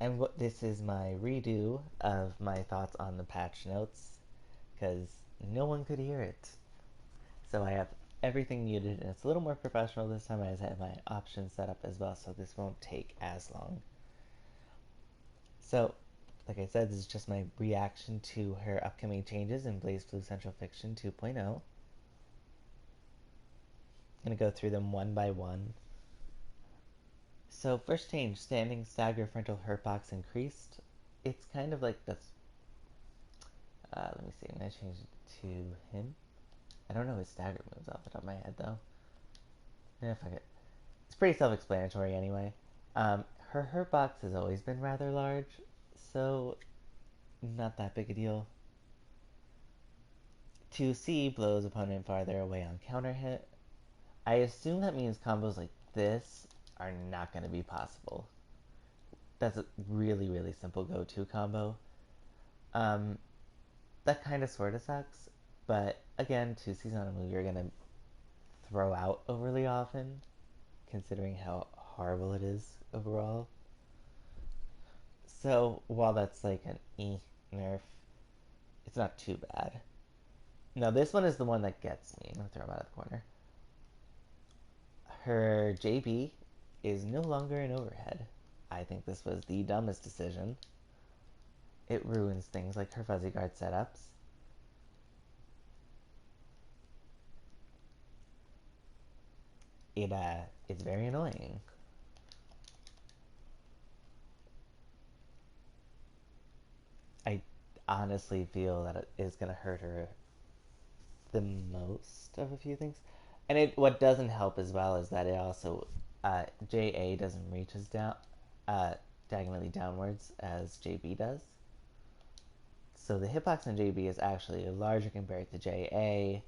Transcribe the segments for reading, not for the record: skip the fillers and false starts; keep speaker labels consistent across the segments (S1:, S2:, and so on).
S1: And this is my redo of my thoughts on the patch notes because no one could hear it. So I have everything muted and it's a little more professional this time. I have my options set up as well, so this won't take as long. So, like I said, this is just my reaction to her upcoming changes in BlazBlue Central Fiction 2.0. I'm going to go through them one by one. So, first change, standing stagger frontal hurt box increased. It's kind of like this. Let me see, I'm going to change it to him. I don't know his stagger moves off the top of my head, though. Fuck it. It's pretty self-explanatory anyway. Her hurt box has always been rather large, so not that big a deal. 2C blows opponent farther away on counter hit. I assume that means combos like this are not going to be possible. That's a really, really simple go-to combo. Um, that kind of sort of sucks, but again, 2C's not a move you're going to throw out overly often, considering how horrible it is overall. So while that's like an nerf, it's not too bad. Now this one is the one that gets me. I'm gonna throw him out of the corner. Her JB is no longer an overhead. I think this was the dumbest decision. It ruins things like her fuzzy guard setups. It's very annoying. I honestly feel that it is gonna hurt her the most of a few things. And what doesn't help as well is that it also JA doesn't reach as down diagonally downwards as JB does. So the hitbox on JB is actually larger compared to JA.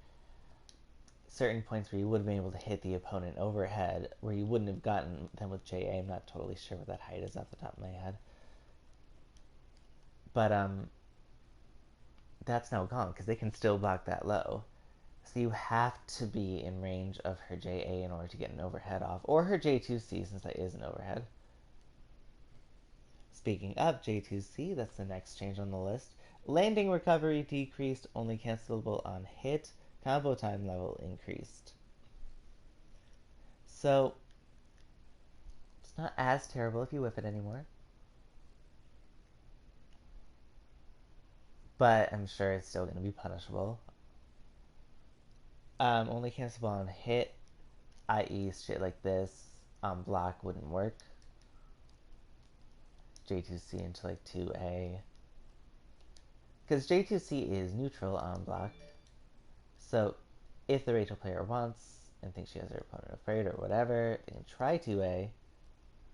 S1: Certain points where you would have been able to hit the opponent overhead, where you wouldn't have gotten them with JA. I'm not totally sure what that height is off the top of my head. But that's now gone because they can still block that low. So you have to be in range of her JA in order to get an overhead off, or her J2C since that is an overhead. Speaking of J2C, that's the next change on the list. Landing recovery decreased, only cancelable on hit. Combo time level increased. So it's not as terrible if you whip it anymore. But I'm sure it's still going to be punishable. Only cancelable on hit, i.e. shit like this on block wouldn't work. J2C into like 2A. Because J2C is neutral on block. So if the Rachel player wants and thinks she has her opponent afraid or whatever, they can try 2A.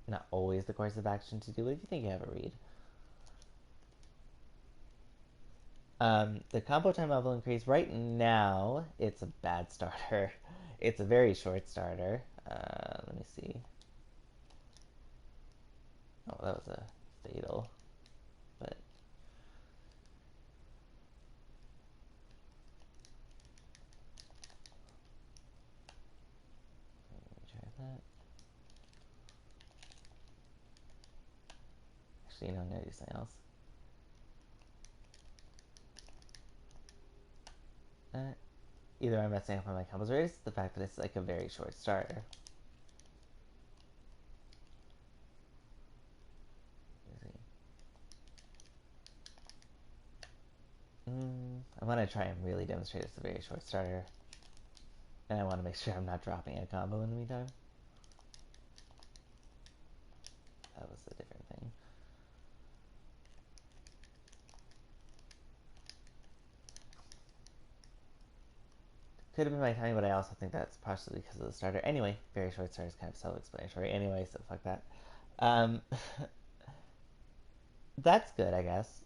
S1: Not always the course of action to do it if you think you have a read. The combo time level increase, right now, it's a bad starter. It's a very short starter. Let me see. Oh, that was a fatal. But let me try that. Actually, you know, I'm going to do something else. Either I'm messing up on my combos or it's the fact that it's like a very short starter. I want to try and really demonstrate it's a very short starter. And I want to make sure I'm not dropping a combo in the meantime. That was a different thing. Could have been my timing, but I also think that's partially because of the starter. Anyway, very short starter is kind of self-explanatory anyway, so fuck that. Um, that's good, I guess.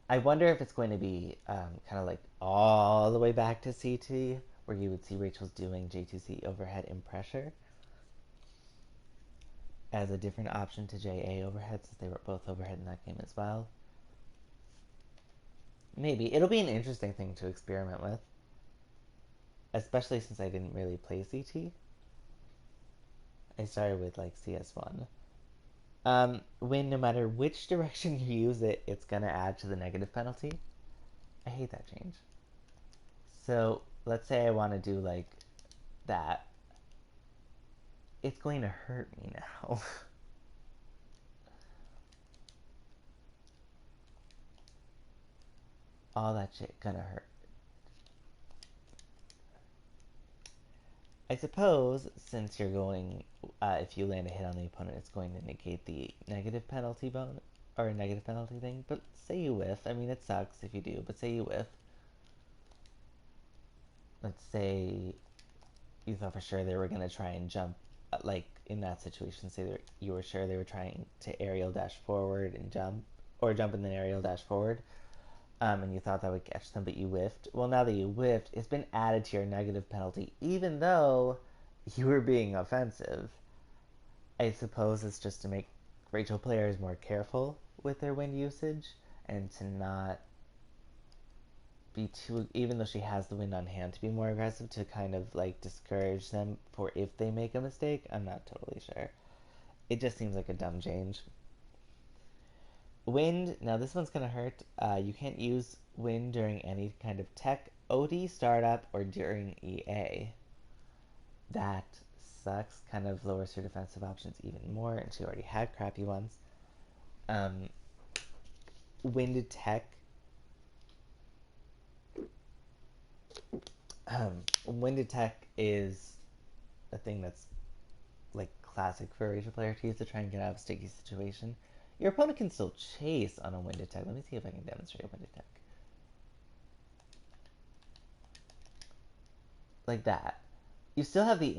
S1: I wonder if it's going to be kind of like all the way back to CT, where you would see Rachel's doing J2C overhead in pressure as a different option to JA overhead, since they were both overhead in that game as well. Maybe. It'll be an interesting thing to experiment with, especially since I didn't really play CT. I started with like CS1. When no matter which direction you use it, it's gonna add to the negative penalty. I hate that change. So let's say I want to do like that. It's going to hurt me now. All that shit gonna hurt. I suppose since you're going, if you land a hit on the opponent, it's going to negate the negative penalty bonus or negative penalty thing. But say you whiff. I mean, it sucks if you do, but say you whiff. Let's say you thought for sure they were gonna try and jump, like in that situation. Say you were sure they were trying to aerial dash forward and jump, or jump and then aerial dash forward. And you thought that would catch them, but you whiffed. Well, now that you whiffed, it's been added to your negative penalty, even though you were being offensive. I suppose it's just to make Rachel players more careful with their wind usage and to not be too, even though she has the wind on hand, to be more aggressive, to kind of like discourage them for if they make a mistake. I'm not totally sure. It just seems like a dumb change. Wind, now this one's gonna hurt. You can't use wind during any kind of tech, OD, startup, or during EA. That sucks. Kind of lowers her defensive options even more, and she already had crappy ones. Um, Wind tech. Wind tech is a thing that's like classic for a Rachel player to use to try and get out of a sticky situation. Your opponent can still chase on a wind attack. Let me see if I can demonstrate a wind attack. Like that. You still have the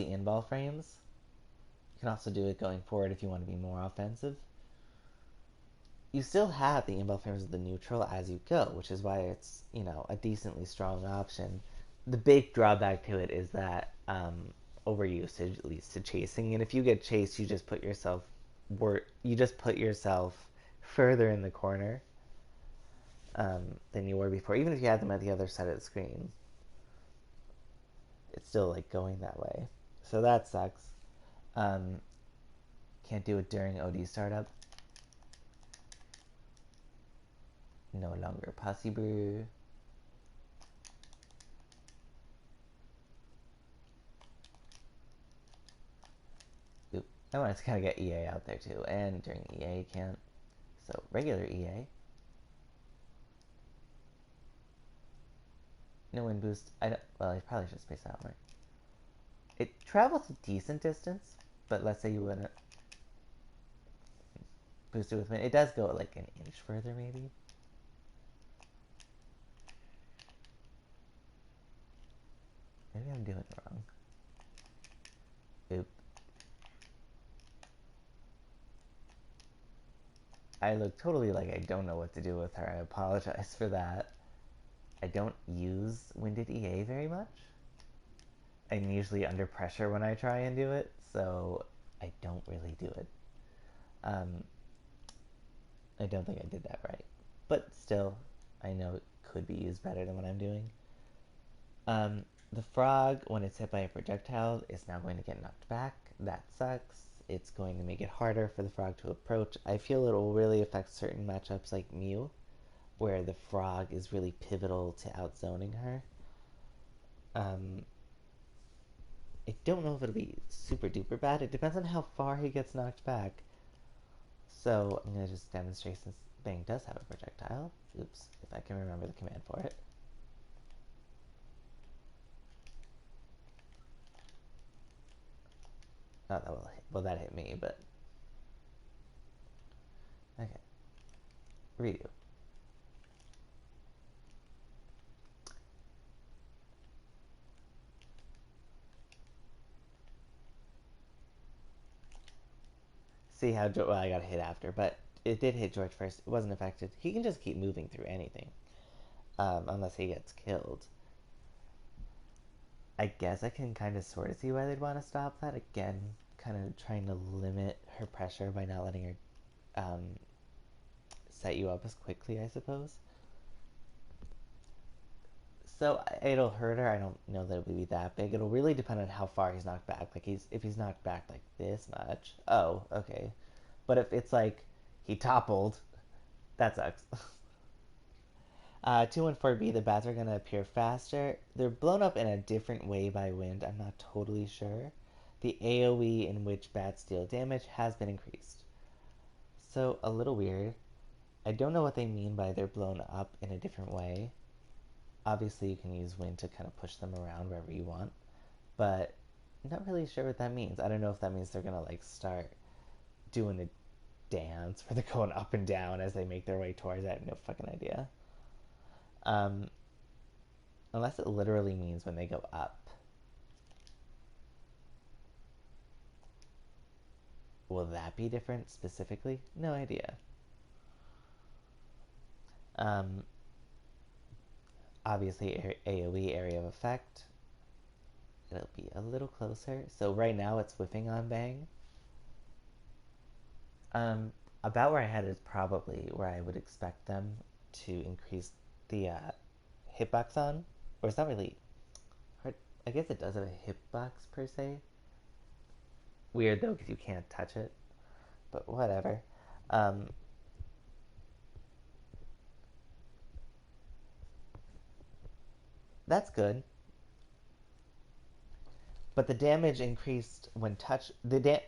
S1: in-ball frames. You can also do it going forward if you want to be more offensive. You still have the in-ball frames of the neutral as you go, which is why it's, a decently strong option. The big drawback to it is that overusage leads to chasing, and if you get chased, you just put yourself further in the corner than you were before. Even if you had them at the other side of the screen, it's still like going that way. So that sucks. Um, can't do it during OD startup. No longer possible. Oop. I wanted to kind of get EA out there too, and during EA you can't. So regular EA. No wind boost. I don't. Well, I probably should space out more. It travels a decent distance, but let's say you want to boost it with wind. It does go like an inch further, maybe. Maybe I'm doing it wrong. Oop. I look totally like I don't know what to do with her. I apologize for that. I don't use winded EA very much. I'm usually under pressure when I try and do it, so I don't really do it. Um, I don't think I did that right. But still, I know it could be used better than what I'm doing. The frog, when it's hit by a projectile, is now going to get knocked back. That sucks. It's going to make it harder for the frog to approach. I feel it will really affect certain matchups like Mew, where the frog is really pivotal to outzoning her. Um, I don't know if it'll be super duper bad. It depends on how far he gets knocked back. So I'm going to just demonstrate since Bang does have a projectile. Oops, if I can remember the command for it. Oh, that will hit. Well, that hit me, but okay. Redo. See how well, I got hit after, but it did hit George first. It wasn't affected. He can just keep moving through anything, unless he gets killed. I guess I can kind of sort of see why they'd want to stop that. Again, kind of trying to limit her pressure by not letting her set you up as quickly, I suppose. So it'll hurt her. I don't know that it would be that big. It'll really depend on how far he's knocked back. Like if he's knocked back like this much. Oh, okay. But if it's like he toppled, that sucks. 214B, the bats are going to appear faster. They're blown up in a different way by wind. I'm not totally sure. The AoE in which bats deal damage has been increased. So, a little weird. I don't know what they mean by they're blown up in a different way. Obviously, you can use wind to kind of push them around wherever you want, but I'm not really sure what that means. I don't know if that means they're going to like start doing a dance where they're going up and down as they make their way towards it. I have no fucking idea. Um, Unless it literally means when they go up. Will that be different specifically? No idea. Um, Obviously, AoE, area of effect. It'll be a little closer. So right now it's whiffing on Bang. Um, about where I had it is probably where I would expect them to increase the hitbox on. Or it's not really hard. I guess it does have a hitbox per se. Weird though, because you can't touch it. But whatever. Um, that's good. But the damage increased when touched.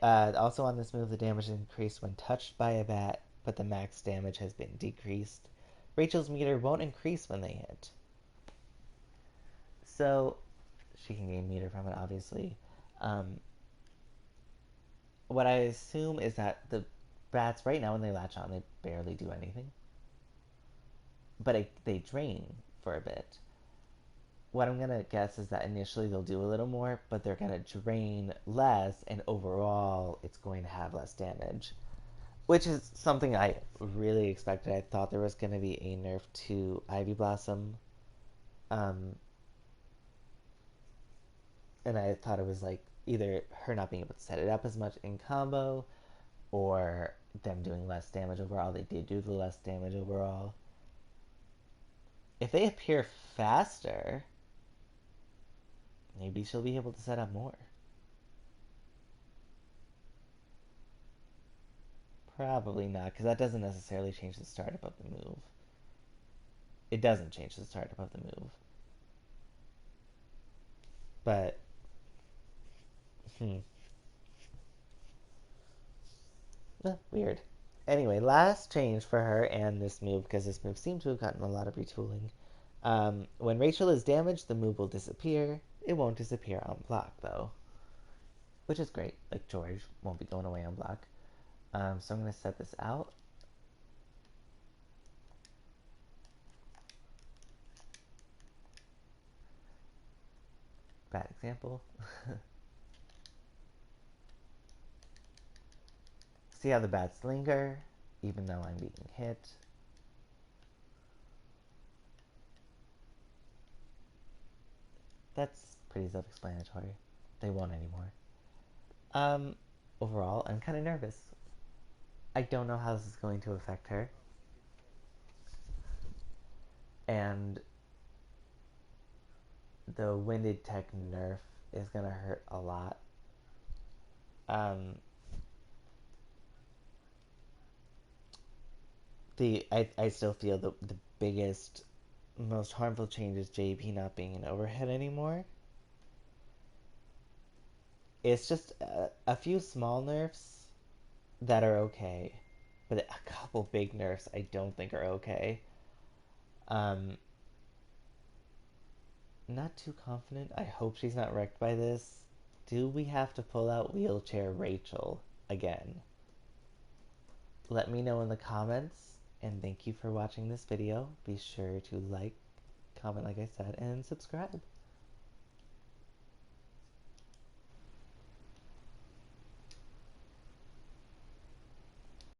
S1: Also on this move, the damage increased when touched by a bat, but the max damage has been decreased. Rachel's meter won't increase when they hit. So she can gain meter from it, obviously. Um, what I assume is that the bats right now when they latch on, they barely do anything, but they drain for a bit. What I'm gonna guess is that initially they'll do a little more, but they're gonna drain less, and overall it's going to have less damage, which is something I really expected. I thought there was gonna be a nerf to Ivy Blossom, um, and I thought it was like either her not being able to set it up as much in combo, or them doing less damage overall. They did do the less damage overall. If they appear faster, maybe she'll be able to set up more. Probably not, because that doesn't necessarily change the startup of the move. It doesn't change the startup of the move. But, hmm, weird. Anyway, last change for her and this move, because this move seemed to have gotten a lot of retooling. When Rachel is damaged, the move will disappear. It won't disappear on block, though, which is great. Like, George won't be going away on block. So I'm going to set this out. Bad example. See how the bats linger, even though I'm being hit. That's pretty self-explanatory. They won't anymore. Um, Overall, I'm kind of nervous. I don't know how this is going to affect her. And the winded tech nerf is going to hurt a lot. Um, I still feel the biggest, most harmful change is JP not being an overhead anymore. It's just a few small nerfs that are okay, but a couple big nerfs I don't think are okay. Um, Not too confident. I hope she's not wrecked by this. Do we have to pull out wheelchair Rachel again? Let me know in the comments, and thank you for watching this video. Be sure to like, comment like I said, and subscribe.